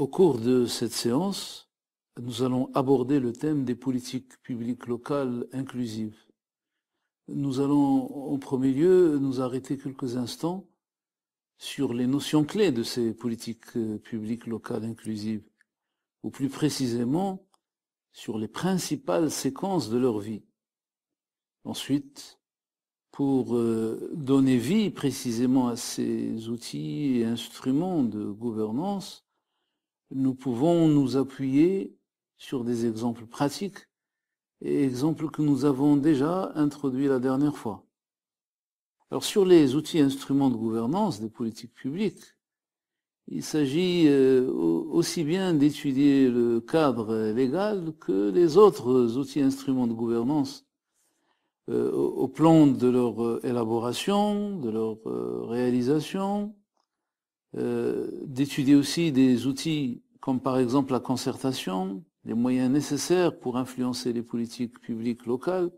Au cours de cette séance, nous allons aborder le thème des politiques publiques locales inclusives. Nous allons en premier lieu nous arrêter quelques instants sur les notions clés de ces politiques publiques locales inclusives, ou plus précisément sur les principales séquences de leur vie. Ensuite, pour donner vie précisément à ces outils et instruments de gouvernance, nous pouvons nous appuyer sur des exemples pratiques et exemples que nous avons déjà introduits la dernière fois. Alors sur les outils et instruments de gouvernance des politiques publiques, il s'agit aussi bien d'étudier le cadre légal que les autres outils et instruments de gouvernance au plan de leur élaboration, de leur réalisation, d'étudier aussi des outils comme par exemple la concertation, les moyens nécessaires pour influencer les politiques publiques locales.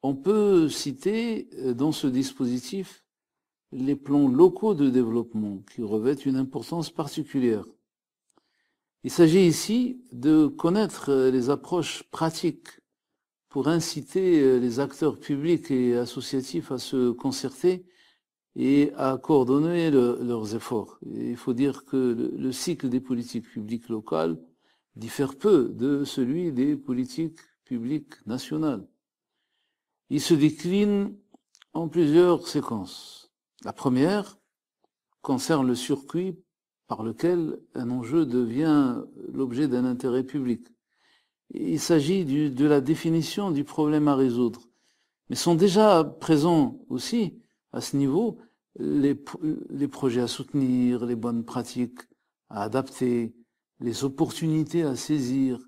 On peut citer dans ce dispositif les plans locaux de développement qui revêtent une importance particulière. Il s'agit ici de connaître les approches pratiques pour inciter les acteurs publics et associatifs à se concerter et à coordonner leurs efforts. Et il faut dire que le cycle des politiques publiques locales diffère peu de celui des politiques publiques nationales. Il se décline en plusieurs séquences. La première concerne le circuit par lequel un enjeu devient l'objet d'un intérêt public. Il s'agit de la définition du problème à résoudre. Mais sont déjà présents aussi à ce niveau les projets à soutenir, les bonnes pratiques à adapter, les opportunités à saisir,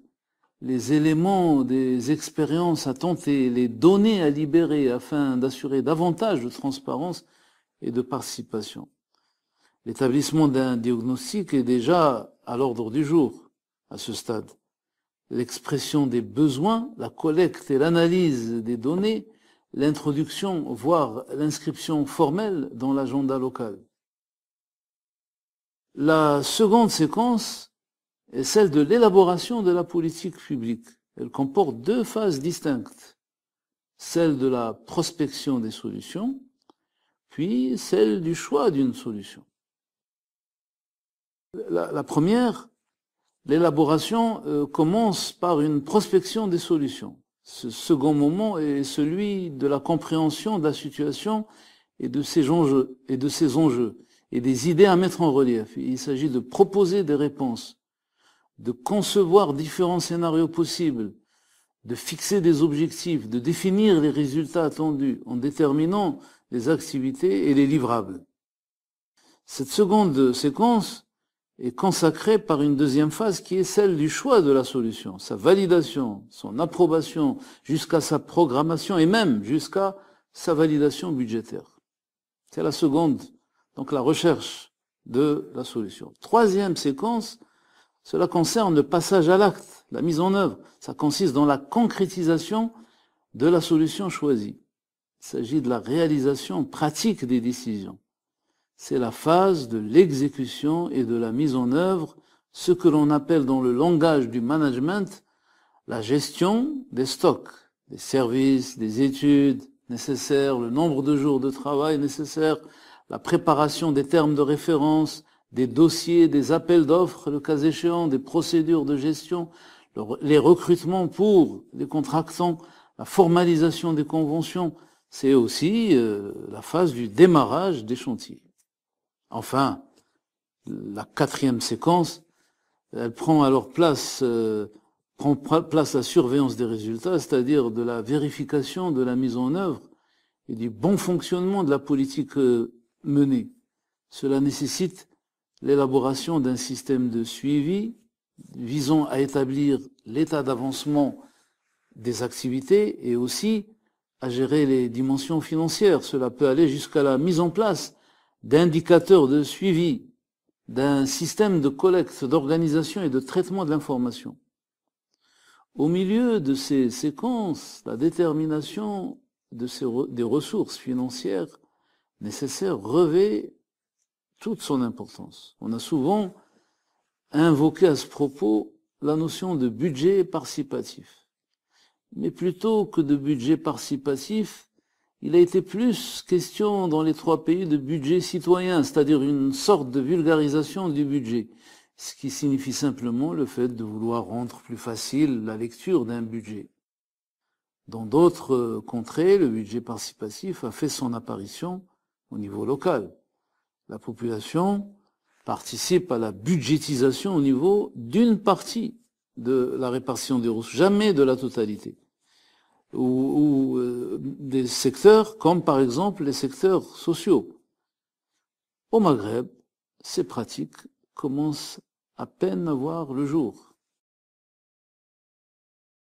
les éléments des expériences à tenter, les données à libérer afin d'assurer davantage de transparence et de participation. L'établissement d'un diagnostic est déjà à l'ordre du jour à ce stade. L'expression des besoins, la collecte et l'analyse des données, l'introduction, voire l'inscription formelle dans l'agenda local. La seconde séquence est celle de l'élaboration de la politique publique. Elle comporte deux phases distinctes, celle de la prospection des solutions, puis celle du choix d'une solution. La première, l'élaboration commence par une prospection des solutions. Ce second moment est celui de la compréhension de la situation et de ses enjeux, et des idées à mettre en relief. Il s'agit de proposer des réponses, de concevoir différents scénarios possibles, de fixer des objectifs, de définir les résultats attendus en déterminant les activités et les livrables. Cette seconde séquence est consacrée par une deuxième phase qui est celle du choix de la solution, sa validation, son approbation, jusqu'à sa programmation et même jusqu'à sa validation budgétaire. C'est la seconde, donc la recherche de la solution. Troisième séquence, cela concerne le passage à l'acte, la mise en œuvre. Ça consiste dans la concrétisation de la solution choisie. Il s'agit de la réalisation pratique des décisions. C'est la phase de l'exécution et de la mise en œuvre, ce que l'on appelle dans le langage du management la gestion des stocks, des services, des études nécessaires, le nombre de jours de travail nécessaires, la préparation des termes de référence, des dossiers, des appels d'offres, le cas échéant, des procédures de gestion, les recrutements pour les contractants, la formalisation des conventions. C'est aussi la phase du démarrage des chantiers. Enfin, la quatrième séquence, elle prend alors place la surveillance des résultats, c'est-à-dire de la vérification de la mise en œuvre et du bon fonctionnement de la politique menée. Cela nécessite l'élaboration d'un système de suivi visant à établir l'état d'avancement des activités et aussi à gérer les dimensions financières. Cela peut aller jusqu'à la mise en place d'indicateurs de suivi, d'un système de collecte, d'organisation et de traitement de l'information. Au milieu de ces séquences, la détermination des ressources financières nécessaires revêt toute son importance. On a souvent invoqué à ce propos la notion de budget participatif. Mais plutôt que de budget participatif, il a été plus question dans les 3 pays de budget citoyen, c'est-à-dire une sorte de vulgarisation du budget, ce qui signifie simplement le fait de vouloir rendre plus facile la lecture d'un budget. Dans d'autres contrées, le budget participatif a fait son apparition au niveau local. La population participe à la budgétisation au niveau d'une partie de la répartition des ressources, jamais de la totalité. Ou des secteurs comme par exemple les secteurs sociaux. Au Maghreb, ces pratiques commencent à peine à voir le jour.